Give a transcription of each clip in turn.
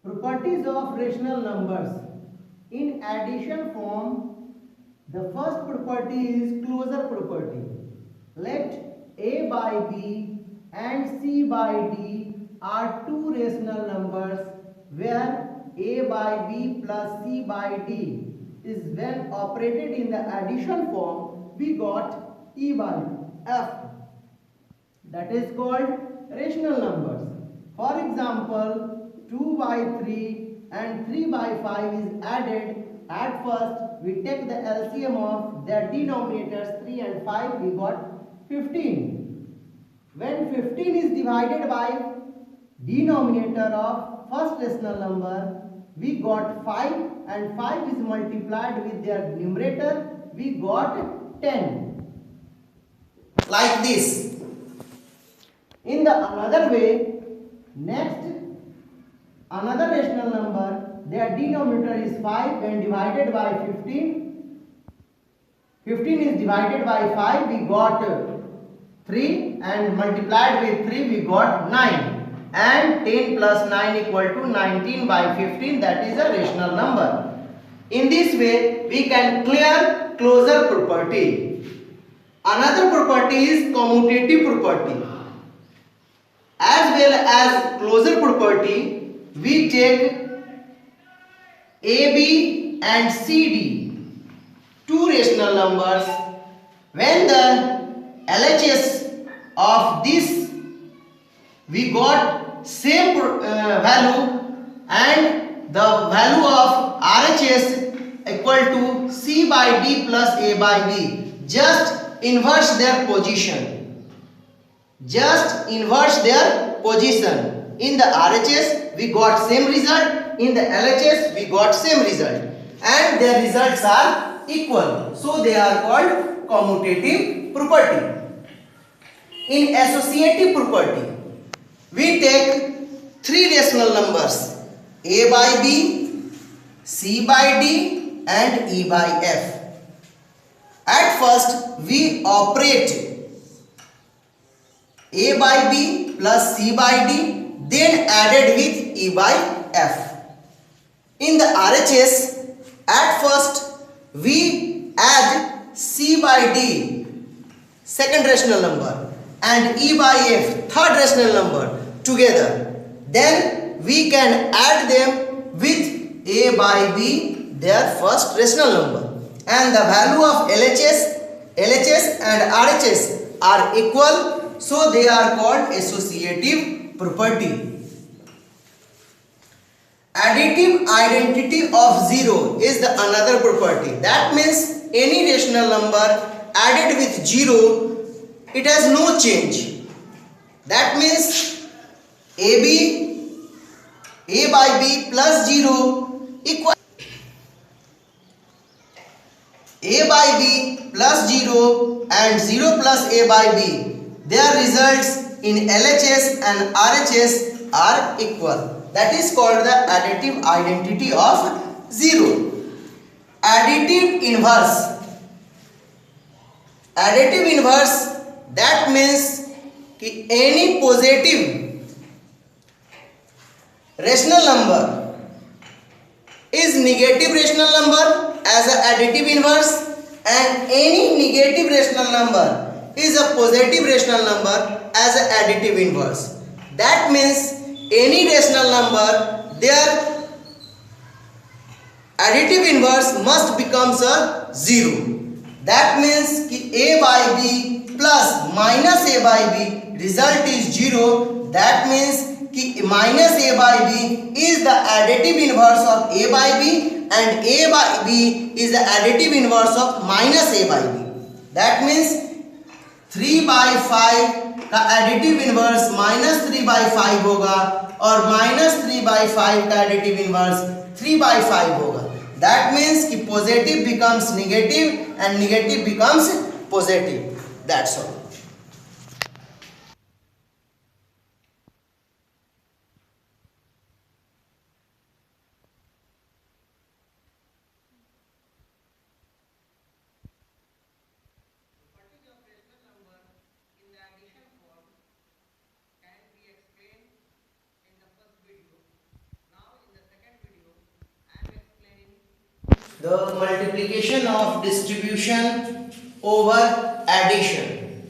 Properties of rational numbers. In addition form, the first property is closure property. Let A by B and C by D are two rational numbers where A by B plus C by D is when operated in the addition form, we got E by F. That is called rational numbers. For example, 2 by 3 and 3 by 5 is added. At first, we take the LCM of their denominators 3 and 5, we got 15. When 15 is divided by denominator of first rational number, we got 5 and 5 is multiplied with their numerator, we got 10. Like this. In the another way, next another rational number, their denominator is 5 when divided by 15. 15 is divided by 5, we got 3 and multiplied with 3 we got 9, and 10 plus 9 equal to 19 by 15, that is a rational number. In this way we can clear closure property. Another property is commutative property. As well as closure property, we take AB and CD, two rational numbers. When the LHS of this we got same value and the value of RHS equal to C by D plus A by B, just inverse their position. Just inverse their position. In the RHS we got same result, in the LHS we got same result, and their results are equal, so they are called commutative property. In associative property, we take three rational numbers A by B, C by D and E by F. At first we operate A by B plus C by D, then added with E by F. In the RHS, at first we add C by D, second rational number, and E by F, third rational number together. Then we can add them with A by B, their first rational number. And the value of LHS and RHS are equal, so they are called associative property. Additive identity of 0 is the another property. That means any rational number added with 0, it has no change. That means A by B plus 0 equal A by B plus 0 and 0 plus A by B. Their results in LHS and RHS are equal. That is called the additive identity of 0. Additive inverse. Additive inverse, that means कि any positive rational number is negative rational number as an additive inverse, and any negative rational number is a positive rational number as an additive inverse. That means any rational number, their additive inverse must becomes a 0. That means कि A by B plus minus A by B result is 0. That means कि minus A by B is the additive inverse of A by B, and A by B is the additive inverse of minus A by B. That means 3 by 5 का additive inverse minus 3 by 5 होगा, और minus 3 by 5 का additive inverse 3 by 5 होगा. That means कि positive becomes negative and negative becomes positive. That's all. Can be explained in the first video. Now in the the multiplication of distribution over addition.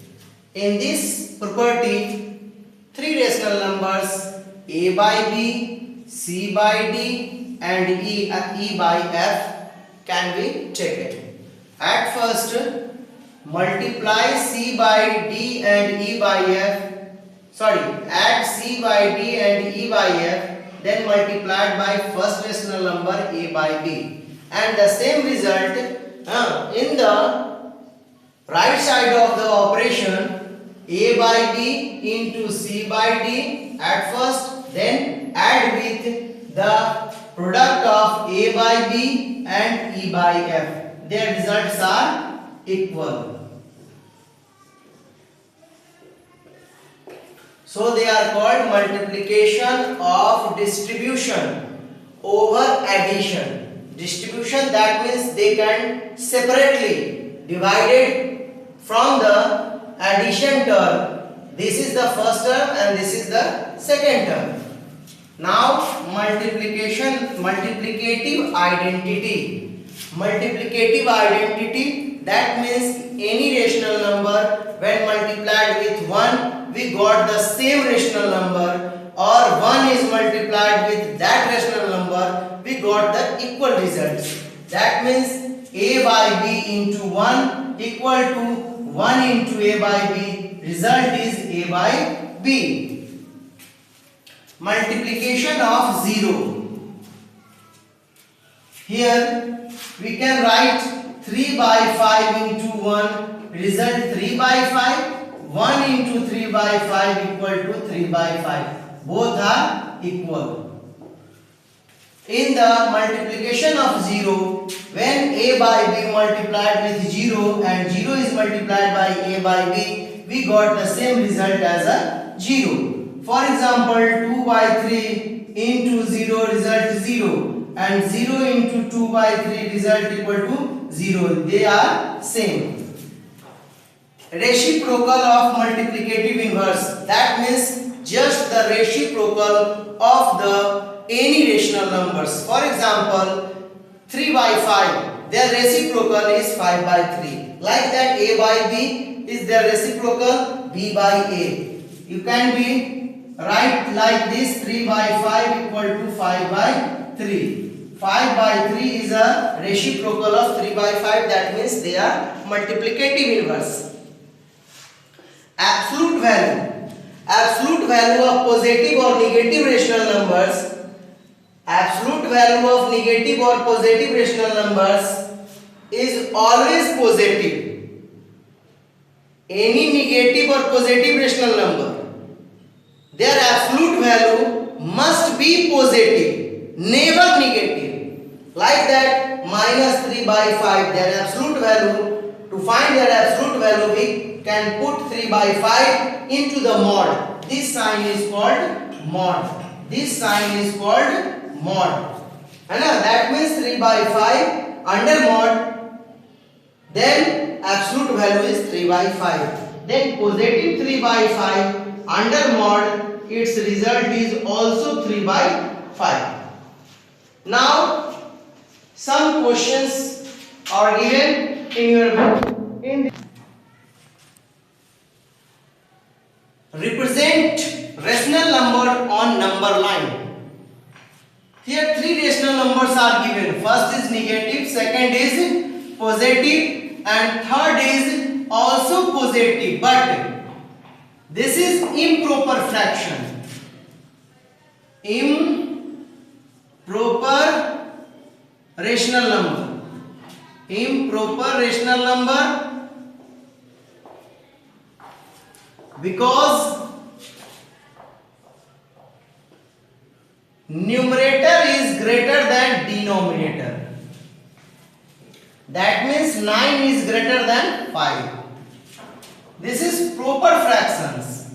In this property, three rational numbers a by b, c by d and e by f can be taken. At first, multiply c by d and e by f, add c by d and e by f, then multiplied by first rational number a by b. And the same result in the right side of the operation, a by b into c by d at first, then add with the product of a by b and e by f. Their results are equal. So they are called multiplication of distribution over addition. Distribution, that means they can separately divided from the addition term. This is the first term and this is the second term. Now multiplicative identity. Multiplicative identity, that means any rational number when multiplied with 1 we got the same rational number, or 1 is multiplied with that rational number we got the equal results. That means a by b into 1 equal to 1 into a by b. Result is a by b. Multiplication of 0. Here we can write 3 by 5 into 1. Result 3 by 5. 1 into 3 by 5 equal to 3 by 5. Both are equal. In the multiplication of 0, when a by b multiplied with 0 and 0 is multiplied by a by b, we got the same result as a 0. For example, 2 by 3 into 0 result 0 and 0 into 2 by 3 result equal to 0. They are same. Reciprocal of multiplicative inverse, that means just the reciprocal of the any rational numbers. For example, 3 by 5, their reciprocal is 5 by 3. Like that, a by b is their reciprocal, b by a. You can be write like this, 3 by 5 equal to 5 by 3. 5 by 3 is a reciprocal of 3 by 5, that means they are multiplicative inverse. Absolute value. Absolute value of positive or negative rational numbers. Absolute value of negative or positive rational numbers is always positive. Any negative or positive rational number, their absolute value must be positive, never negative. Like that, minus 3 by 5, their absolute value, to find their absolute value we can put 3 by 5 into the mod. This sign is called mod. This sign is called mod. And that means 3 by 5 under mod, then absolute value is 3 by 5. Then positive 3 by 5 under mod, its result is also 3 by 5. Now some questions are given in your book. Represent rational number on number line. Here three rational numbers are given. First is negative, second is positive and third is also positive. But this is improper fraction. Improper rational number. Improper rational number because numerator is greater than denominator. That means 9 is greater than 5. This is proper fractions.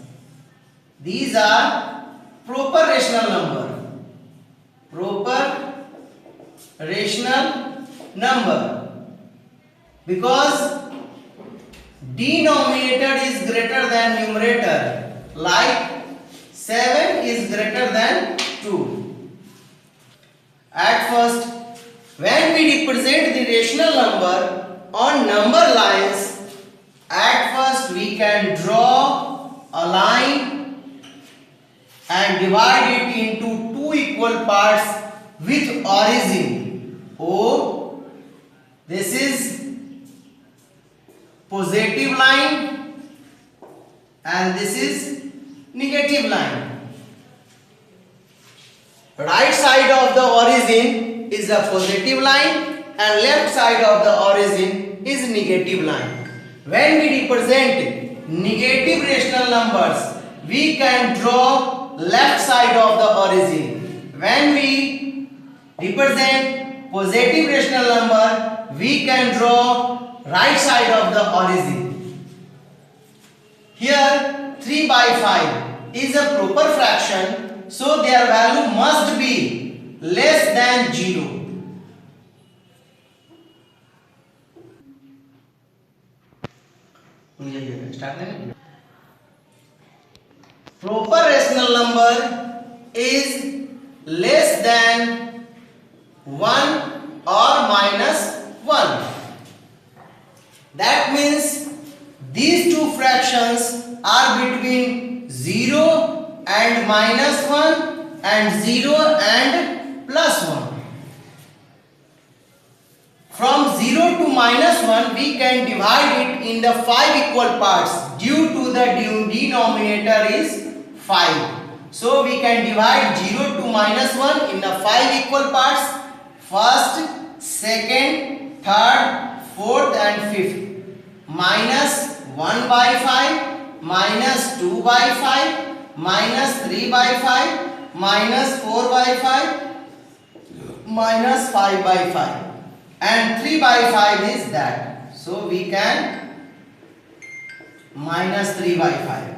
These are proper rational number. Proper rational number. Because denominator is greater than numerator. Like 7 is greater than 2. At first, when we represent the rational number on number lines, at first we can draw a line and divide it into two equal parts with origin O. This is positive line and this is negative line. Right side of the origin is a positive line and left side of the origin is negative line. When we represent negative rational numbers, we can draw left side of the origin. When we represent positive rational number, we can draw right side of the origin. Here 3 by 5 is a proper fraction, so their value must be less than 0. Proper rational number is less than 1 or minus 1. That means these two fractions are between 0 and minus 1 and 0 and plus 1. From 0 to minus 1 we can divide it in the 5 equal parts due to the denominator is 5. So we can divide 0 to minus 1 in the 5 equal parts, first, second, third, fourth and fifth. Minus 1 by 5, minus 2 by 5, minus 3 by 5, minus 4 by 5, minus 5 by 5. And 3 by 5 is that. So we can minus 3 by 5.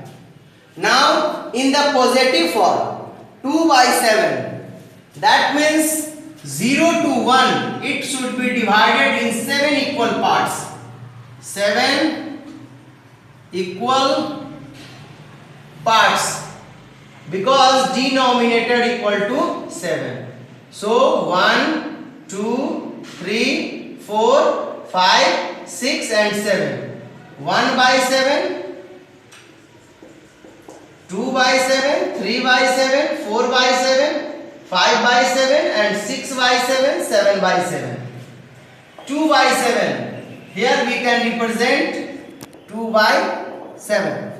Now in the positive form, 2 by 7. That means 0 to 1, it should be divided in 7 equal parts. 7 equal parts because denominator equal to 7. So 1, 2, 3, 4, 5, 6 and 7. 1 by 7, 2 by 7, 3 by 7, 4 by 7, 5 by 7 and 6 by 7, 7 by 7. 2 by 7. Here we can represent 2 by 7.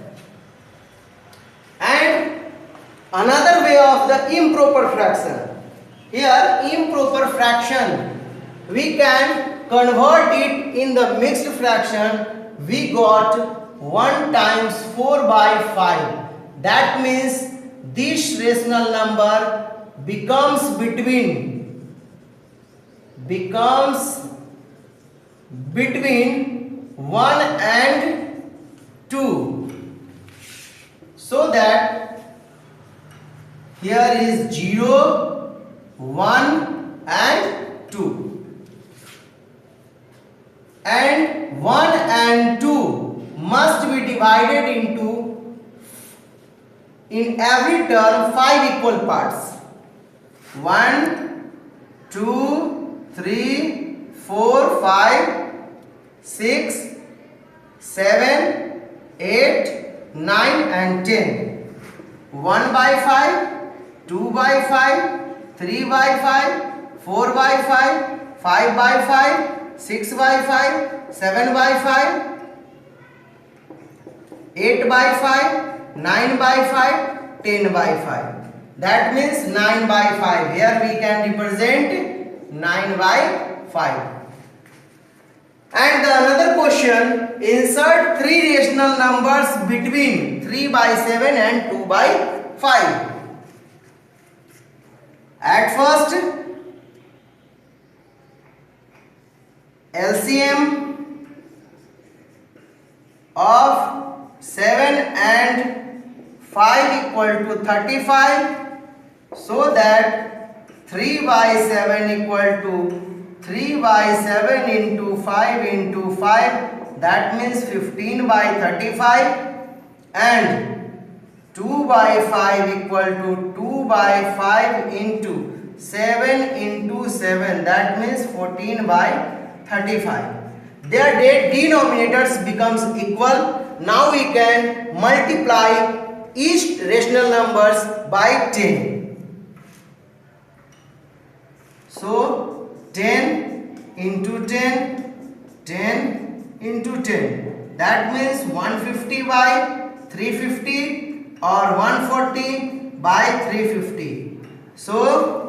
And another way of the improper fraction. Here improper fraction, we can convert it in the mixed fraction. We got 1 times 4 by 5. That means this rational number becomes between 1 and 2. So that here is 0, 1 and 2. And 1 and 2 must be divided into, in every term, 5 equal parts. 1, 2, 3, 4, 5, 6, 7, 8, 9 and 10. 1 by 5, 2 by 5, 3 by 5, 4 by 5, 5 by 5, 6 by 5, 7 by 5, 8 by 5, 9 by 5, 10 by 5. That means 9 by 5. Here we can represent 9 by 5. And the another question, insert 3 rational numbers between 3 by 7 and 2 by 5. At first, LCM of 7 and 5 equal to 35, so that 3 by 7 equal to 3 by 7 into 5 into 5, that means 15 by 35, and 2 by 5 equal to 2 by 5 into 7 into 7, that means 14 by 35. Their denominators becomes equal. Now we can multiply each rational numbers by 10. So 10 into 10, 10 into 10. That means 150 by 350 or 140 by 350. So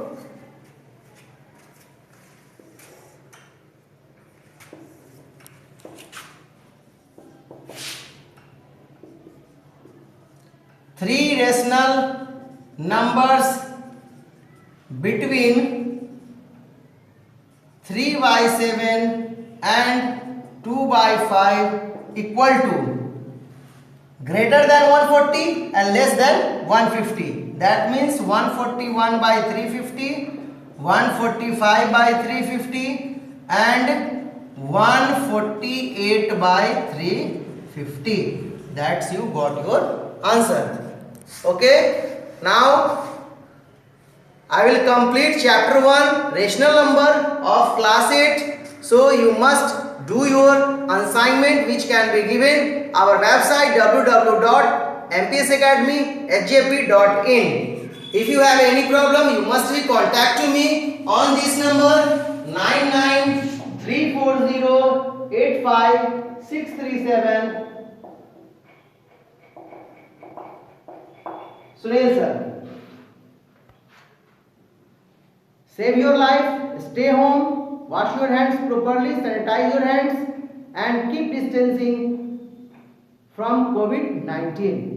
3 rational numbers between 3 by 7 and 2 by 5 equal to greater than 140 and less than 150. That means 141 by 350, 145 by 350 and 148 by 350. That's you got your answer. Okay, now I will complete chapter 1 rational number of class 8. So you must do your assignment which can be given our website www.mpsacademy.hjp.in. If you have any problem, you must contact to me on this number 993408567. Sunil sir. Save your life, stay home, wash your hands properly, sanitize your hands and keep distancing from COVID-19.